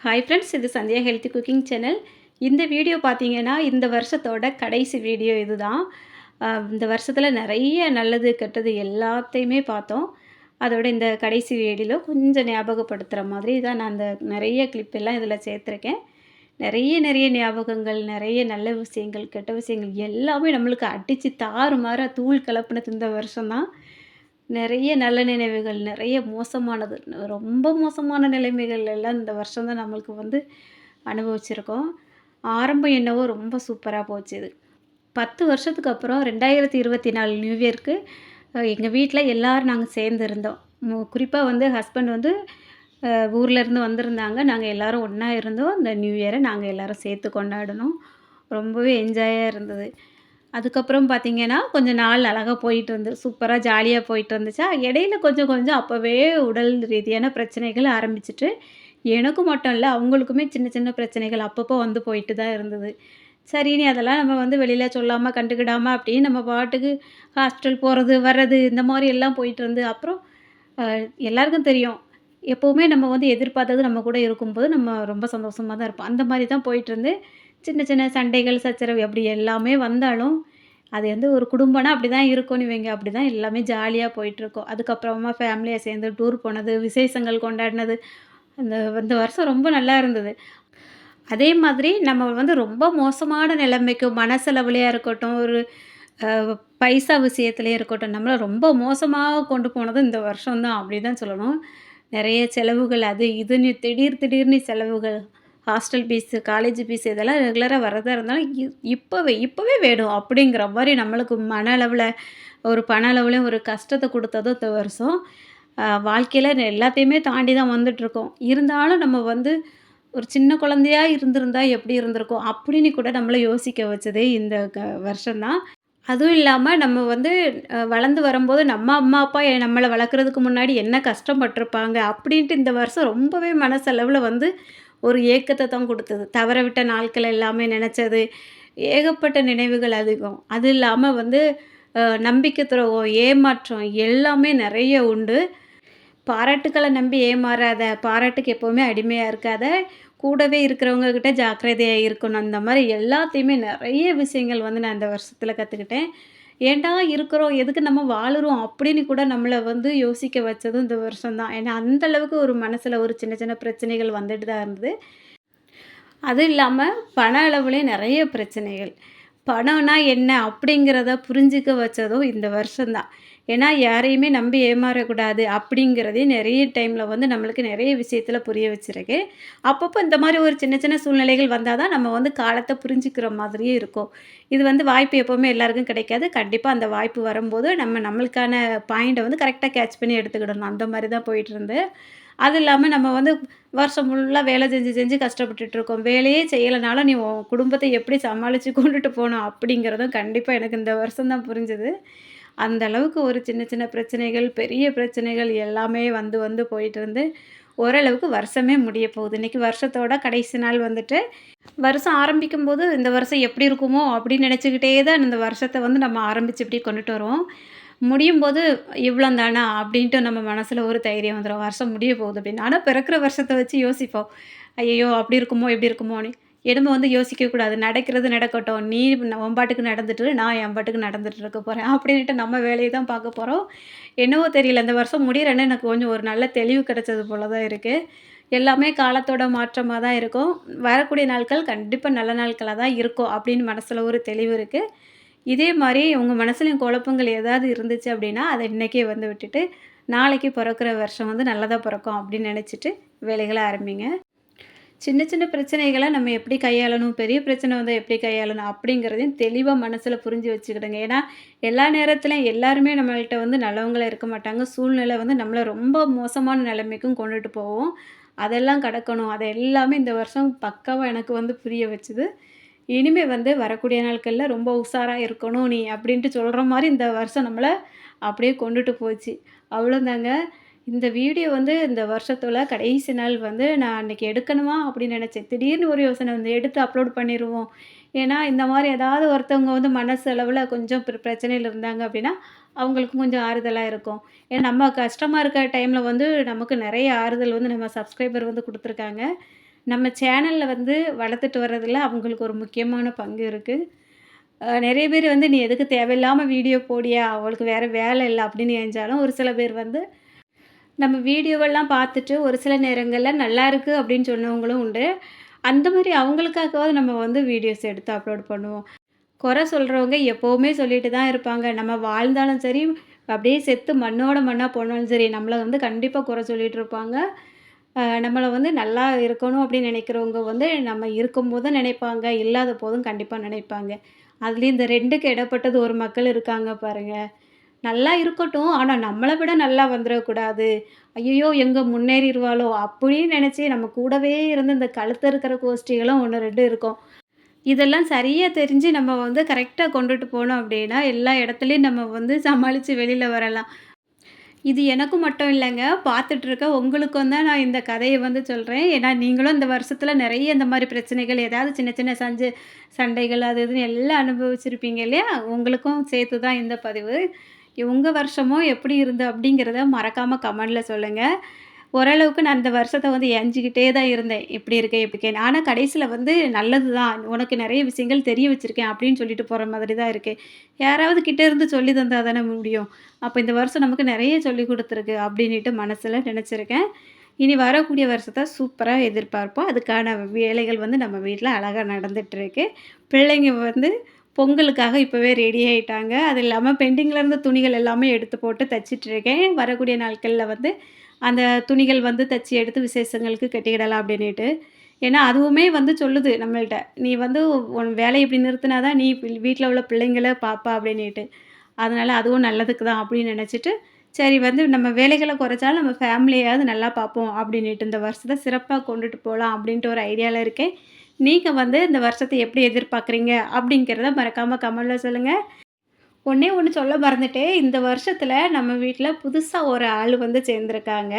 Hi friends, இது Sandhya healthy cooking channel. இந்த video பார்த்தீங்கன்னா, இந்த வருஷத்தோட கடைசி வீடியோ இதுதான். இந்த வருஷத்துல நெறைய நல்லது, கெட்டது எல்லாத்தையுமே பார்த்தோம். அதோட இந்த கடைசி வீடியோல கொஞ்சம் ஞாபகப்படுத்துற மாதிரி தான் நான் அந்த நெறைய கிளிப் எல்லாம் இதில சேர்த்துருக்கேன். நெறைய ஞாபகங்கள், நெறைய நல்ல விஷயங்கள், கெட்ட விஷயங்கள் எல்லாமே நம்மளுக்கு அடிச்சு தாறுமாறா தூள் கலப்புனது இந்த வருஷம் தான். நெறைய நல்ல நினைவுகள், நெறைய மோசமானது, ரொம்ப மோசமான நிலைமைகள் எல்லாம் இந்த வருஷம் தான் நம்மளுக்கு அனுபவிச்சிருக்கோம். ஆரம்பம் என்னவோ ரொம்ப சூப்பரா போச்சு இது. 10 வருஷத்துக்கு அப்புறம் 2024 நியூ இயர்க்கு எங்க வீட்ல எல்லாரும் நாங்க சேர்ந்து இருந்தோம். குறிப்பா ஹஸ்பண்ட் ஊர்லேருந்து வந்திருந்தாங்க. நாங்க எல்லாரும் ஒண்ணா இருந்தோம். இந்த நியூ இயர நாங்க எல்லாரும் சேர்த்து கொண்டாடினோம். ரொம்பவே என்ஜாயா இருந்தது. அதுக்கப்புறம் பார்த்தீங்கன்னா, கொஞ்ச நாள் அழகா சூப்பரா ஜாலியா போயிட்டு இருந்துச்சா, இடையில கொஞ்சம் கொஞ்சம் அப்பவே உடல் ரீதியான பிரச்சனைகள் ஆரம்பிச்சுட்டு, எனக்கு மட்டும் இல்ல, அவங்களுக்குமே சின்ன சின்ன பிரச்சனைகள் அப்பப்போ போயிட்டு தான் இருந்தது. சரின்னு அதெல்லாம் நம்ம வெளியில சொல்லாம, கண்டுக்கிடாம அப்படியே நம்ம பாட்டுக்கு ஹாஸ்பிட்டல் போறது, வர்றது இந்த மாரி எல்லாம் போயிட்டு இருந்து, அப்புறம் அ எல்லாருக்கும் தெரியும். எப்பவுமே நம்ம எதிர்பார்த்தது நம்ம கூட இருக்கும்போது, நம்ம ரொம்ப சந்தோஷமா தான் இருப்போம். அந்த மாரி தான் போயிட்டுருந்து, சின்ன சின்ன சண்டைகள், சச்சரவு அப்படி எல்லாமே வந்தாலும், அது ஒரு குடும்பம்னா அப்படிதான் இருக்கும்னு வைங்க. அப்படிதான் எல்லாமே ஜாலியா போயிட்டுருக்கும். அதுக்கப்புறமா ஃபேமிலியா சேர்ந்து டூர் போனது, விசேஷங்கள் கொண்டாடினது, அந்த இந்த வருஷம் ரொம்ப நல்லா இருந்தது. அதே மாதிரி நம்ம ரொம்ப மோசமான நிலைமைக்கு மனசளவுலயா இருக்கட்டும், ஒரு அ பைசா விஷயத்திலயே இருக்கட்டும், நம்மள ரொம்ப மோசமா கொண்டு போனது இந்த வருஷம் தான் அப்படி தான் சொல்லணும். நெறைய செலவுகள் அது இதுன்னு திடீர்னு செலவுகள். ஹாஸ்டல் ஃபீஸு, காலேஜ் ஃபீஸ் இதெல்லாம் ரெகுலரா வரதா இருந்தாலும், இப்பவே வேணும் அப்படிங்கிற மாரி நம்மளுக்கு மன அளவுல, ஒரு பண அளவுலயும் ஒரு கஷ்டத்த குடுத்ததும் இந்த வருஷம். வாழ்க்கையில எல்லாத்தையுமே தாண்டி தான் வந்துட்டுருக்கோம். இருந்தாலும் நம்ம ஒரு சின்ன குழந்தையா இருந்திருந்தா எப்படி இருந்திருக்கும்? அப்படின்னு கூட நம்மள யோசிக்க வச்சதே இந்த வருஷம் தான். அதுவும் இல்லாம நம்ம வளர்ந்து வரும்போது நம்ம அம்மா, அப்பா நம்மள வளர்க்குறதுக்கு முன்னாடி என்ன கஷ்டப்பட்டுருப்பாங்க? அப்படின்ட்டு இந்த வருஷம் ரொம்பவே மனசளவுல ஒரு ஏக்கத்த தான் குடுத்தது. தவற விட்ட நாட்கள் எல்லாமே நெனச்சது. ஏகப்பட்ட நினைவுகள் அதிகம். அது இல்லாம நம்பிக்கை துரோகம், ஏமாற்றம் எல்லாமே நெறைய உண்டு. பாராட்டுக்கள நம்பி ஏமாறாத, பாராட்டுக்கு எப்பவுமே அடிமையா இருக்காத, கூடவே இருக்கிறவங்க கிட்ட ஜாக்கிரதையா இருக்கணும். அந்த மாரி எல்லாத்தையுமே நெறைய விஷயங்கள் நான் இந்த வருஷத்துல கத்துக்கிட்டேன். ஏன்டா இருக்கிறோம்? எதுக்கு நம்ம வாழுறோம்? அப்படின்னு கூட நம்மள யோசிக்க வச்சதும் இந்த வருஷம் தான். ஏன்னா, அந்த அளவுக்கு ஒரு மனசுல ஒரு சின்ன சின்ன பிரச்சனைகள் வந்துட்டு தான் இருந்தது. அதுவும் இல்லாம பண அளவுலயும் நெறைய பிரச்சனைகள். பணம்னா என்ன? அப்படிங்கிறத புரிஞ்சுக்க வச்சதும் இந்த வருஷம் தான். ஏன்னா, யாரையுமே நம்பி ஏமாறக்கூடாது அப்படிங்கிறதே நெறைய டைம்ல நம்மளுக்கு நெறைய விஷயத்துல புரிய வச்சிருக்கு. அப்பப்போ இந்த மாரி ஒரு சின்ன சின்ன சூழ்நிலைகள் வந்தா தான் நம்ம காலத்த புரிஞ்சுக்கிற மாதிரியே இருக்கும். இது வாய்ப்பு எப்பவுமே எல்லாருக்கும் கிடைக்காது. கண்டிப்பா அந்த வாய்ப்பு வரும்போது நம்மளுக்கான பாயிண்ட்ட கரெக்ட்டா கேட்ச் பண்ணி எடுத்துக்கிடணும். அந்த மாரி தான் போயிட்டுருந்து. அது இல்லாம நம்ம வருஷம் ஃபுல்லா வேலை செஞ்சு கஷ்டப்பட்டுட்டு இருக்கோம். வேலையே செய்யலனாலும் நீ உன் குடும்பத்த எப்படி சமாளிச்சு கொண்டுட்டு போணும் அப்படிங்கிறதும் கண்டிப்பா எனக்கு இந்த வருஷம் தான் புரிஞ்சது. அந்த அளவுக்கு ஒரு சின்ன சின்ன பிரச்சனைகள், பெரிய பிரச்சனைகள் எல்லாமே போயிட்டு இருந்து, ஓரளவுக்கு வருஷமே முடிய போகுது. இன்னைக்கு வருஷத்தோட கடைசி நாள் வருஷம் ஆரம்பிக்கும்போது, இந்த வருஷம் எப்படி இருக்குமோ அப்படின்னு நினச்சுக்கிட்டே தான் இந்த வருஷத்த நம்ம ஆரம்பிச்சு இப்படி கொண்டுட்டு வருவோம். முடியும்போது இவ்வளோ தானா அப்படின்ட்டு நம்ம மனசுல ஒரு தைரியம் வந்துரும். வருஷம் முடிய போகுது அப்படின்னு. ஆனா பிறக்கிற வருஷத்த வச்சு யோசிப்போம். ஐயய்யோ! அப்படி இருக்குமோ, இப்படி இருக்குமோன்னு. இனிமே யோசிக்கக்கூடாது. நடக்கிறது நடக்கட்டும். நீ உன் பாட்டுக்கு நடந்துட்டு இரு. நான் என் பாட்டுக்கு நடந்துட்டு இருக்க போறேன். அப்படின்ட்டு நம்ம வேலைய தான் பார்க்க போறோம். என்னவோ தெரியல. இந்த வருஷம் முடியறேன்னு எனக்கு கொஞ்சம் ஒரு நல்ல தெளிவு கிடைச்சது போல தான் இருக்கு. எல்லாமே காலத்தோட மாற்றமா தான் இருக்கும். வரக்கூடிய நாட்கள் கண்டிப்பா நல்ல நாட்களா தான் இருக்கும் அப்படின்னு மனசுல ஒரு தெளிவு இருக்கு. இதே மாரி உங்க மனசுலயும் குழப்பங்கள் ஏதாவது இருந்துச்சு அப்படின்னா, அத இன்னைக்கே விட்டுட்டு, நாளைக்கு பொறக்கிற வருஷம் நல்லதா பொறக்கும் அப்படின்னு நெனச்சுட்டு வேலைகள ஆரம்பிங்க. சின்ன சின்ன பிரச்சனைகள நம்ம எப்படி கையாளணும், பெரிய பிரச்சனை வந்தா எப்படி கையாளணும் அப்படிங்கிறதையும் தெளிவா மனசுல புரிஞ்சு வச்சுக்கிடுங்க. ஏன்னா, எல்லா நேரத்துலயும் எல்லாருமே நம்மள்ட்ட நல்லவங்களா இருக்க மாட்டாங்க. சூழ்நிலை நம்மள ரொம்ப மோசமான நிலைமைக்கும் கொண்டுட்டு போகும். அதெல்லாம் கடக்கணும். அது எல்லாமே இந்த வருஷம் பக்காவா எனக்கு புரிய வச்சுது. இனிமே வரக்கூடிய நாட்கள்ல ரொம்ப உஷாரா இருக்கணும் நீ அப்படின்ட்டு சொல்ற மாரி இந்த வருஷம் நம்மள அப்படியே கொண்டுட்டு போச்சு. அவ்வளோதாங்க. இந்த வீடியோ இந்த வருஷத்தோட கடைசி நாள் நான் அன்னைக்கு எடுக்கணுமா அப்படின்னு நெனச்சேன். திடீர்னு ஒரு யோசனை எடுத்து அப்லோட் பண்ணிருவோம். ஏன்னா, இந்த மாரி ஏதாவது ஒருத்தவங்க மனசு அளவுல கொஞ்சம் பிரச்சனையில இருந்தாங்க அப்படின்னா, அவங்களுக்கு கொஞ்சம் ஆறுதலா இருக்கும். ஏன்னா, நம்ம கஷ்டமா இருக்க டைம்ல நமக்கு நெறைய ஆறுதல் நம்ம சப்ஸ்கிரைபர் குடுத்துருக்காங்க. நம்ம சேனல்ல வந்து வளர்த்துட்டு வர்றதுல அவங்களுக்கு ஒரு முக்கியமான பங்கு இருக்கு. நெறைய பேர் வந்து, "நீ எதுக்கு தேவையில்லாம வீடியோ போடுறியா? அவளுக்கு வேற வேலை இல்ல." அப்படின்னு நெனச்சாலும், ஒரு சில பேர் வந்து நம்ம வீடியோவெல்லாம் பார்த்துட்டு, ஒரு சில நேரங்கள்ல "நல்லாயிருக்கு" அப்படின்னு சொன்னவங்களும் உண்டு. அந்த மாரி அவங்களுக்காகவாவது நம்ம வந்து வீடியோஸ் எடுத்து அப்லோட் பண்ணுவோம். குறை சொல்றவங்க எப்பவுமே சொல்லிட்டு தான் இருப்பாங்க. நம்ம வாழ்ந்தாலும் சரி, அப்படியே செத்து மண்ணோட மண்ணா போனாலும் சரி, நம்மள வந்து கண்டிப்பா குறை சொல்லிட்டு இருப்பாங்க. நம்மள வந்து நல்லா இருக்கணும் அப்படின்னு நினைக்கிறவங்க வந்து, நம்ம இருக்கும்போதும் நினைப்பாங்க, இல்லாத போதும் கண்டிப்பா நினைப்பாங்க. அதுலயும் இந்த 2க்கு இடைப்பட்டது ஒரு மக்கள் இருக்காங்க பாருங்க. நல்லா இருக்கட்டும், ஆனா நம்மள விட நல்லா வந்துறக்கூடாது. ஐய்யயோ! எங்க முன்னேறிருவாளோ! அப்படின்னு நினைச்சு நம்ம கூடவே இருந்து இந்த கழுத்த இருக்கிற கோஷ்டிகளும் 1, 2 இருக்கும். இதெல்லாம் சரியா தெரிஞ்சு நம்ம வந்து கரெக்ட்டா கொண்டுட்டு போனோம் அப்படின்னா, எல்லா இடத்துலயும் நம்ம வந்து சமாளிச்சு வெளில வரலாம். இது எனக்கும் மட்டும் இல்லங்க. பார்த்துட்டு இருக்க உங்களுக்கும் தான் நான் இந்த கதைய வந்து சொல்றேன். ஏன்னா, நீங்களும் இந்த வருஷத்துல நெறைய இந்த மாரி பிரச்சனைகள், ஏதாவது சின்ன சின்ன சண்டைகள் அது இதுன்னு எல்லாம் அனுபவிச்சிருப்பீங்க இல்லையா? உங்களுக்கும் சேர்த்து தான் இந்த பதிவு. உங்க வருஷமும் எப்படி இருந்தது அப்படிங்கிறத மறக்காம கமெண்ட்ல சொல்லுங்க. ஓரளவுக்கு நான் இந்த வருஷத்த வந்து எஞ்சிக்கிட்டே தான் இருந்தேன். இப்படி இருக்கேன், இப்படி இருக்கேன். ஆனா கடைசியில வந்து நல்லது தான். உனக்கு நெறைய விஷயங்கள் தெரிய வச்சிருக்கேன் அப்படின்னு சொல்லிட்டு போற மாதிரி தான் இருக்கு. யாராவது கிட்ட இருந்து சொல்லி தந்தா தானே முடியும். அப்ப இந்த வருஷம் நமக்கு நெறைய சொல்லிக் குடுத்துருக்கு அப்படின்னுட்டு மனசுல நெனச்சிருக்கேன். இனி வரக்கூடிய வருஷத்த சூப்பரா எதிர்பார்ப்போம். அதுக்கான வேலைகள் வந்து நம்ம வீட்ல அழகா நடந்துட்டுருக்கு. பிள்ளைங்க வந்து பொங்கலுக்காக இப்பவே ரெடி ஆயிட்டாங்க. அது இல்லாம பெண்டிங்ல இருந்த துணிகள் எல்லாமே எடுத்து போட்டு தச்சுட்டுருக்கேன். வரக்கூடிய நாட்கள்ல வந்து அந்த துணிகள் வந்து தச்சு எடுத்து விசேஷங்களுக்கு கட்டிக்கிடலாம் அப்படின்னுட்டு. ஏன்னா, அதுவுமே வந்து சொல்லுது நம்மள்ட்ட. "நீ வந்து உன் வேலைய இப்படி நிறுத்தினா தான் நீ வீட்ல உள்ள பிள்ளைங்கள பாப்ப" அப்படின்னுட்டு. அதனால அதுவும் நல்லதுக்கு தான் அப்படின்னு நெனச்சுட்டு, சரி வந்து நம்ம வேலைகள குறைச்சாலும் நம்ம ஃபேமிலியாவது நல்லா பார்ப்போம் அப்படின்னுட்டு, இந்த வருஷத்த சிறப்பா கொண்டுட்டு போலாம் அப்படின்ட்டு ஒரு ஐடியால இருக்கேன். நீங்க வந்து இந்த வருஷத்த எப்படி எதிர்பார்க்குறீங்க? அப்படிங்கிறத மறக்காம கமெண்ட்ல சொல்லுங்க. ஒண்ணே ஒண்ணு சொல்ல மறந்துட்டேன். இந்த வருஷத்துல நம்ம வீட்ல புதுசா ஒரு ஆள் வந்து சேர்ந்திருக்காங்க.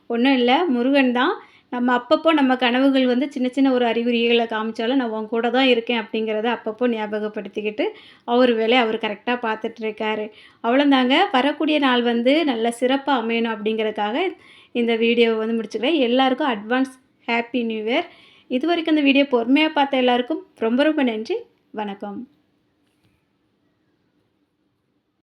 ஒண்ணும் இல்ல, முருகன் தான். நம்ம அப்பப்போ நம்ம கனவுகள் வந்து சின்ன சின்ன ஒரு அறிகுறிகள காமிச்சாலும், "நான் உன் கூட தான் இருக்கேன்" அப்படிங்கிறத அப்பப்போ ஞாபகப்படுத்திக்கிட்டு, அவர் வேலைய அவர் கரெக்ட்டா பார்த்துட்டுருக்காரு. அவ்வளோதாங்க. வரக்கூடிய நாள் வந்து நல்ல சிறப்பா அமையணும் அப்படிங்கிறதுக்காக இந்த வீடியோவ வந்து முடிச்சுக்கிறேன். எல்லாருக்கும் அட்வான்ஸ் ஹேப்பி நியூ இயர். இதுவரைக்கும் இந்த வீடியோ பொறுமையா பார்த்த எல்லாருக்கும் ரொம்ப ரொம்ப நன்றி. வணக்கம்.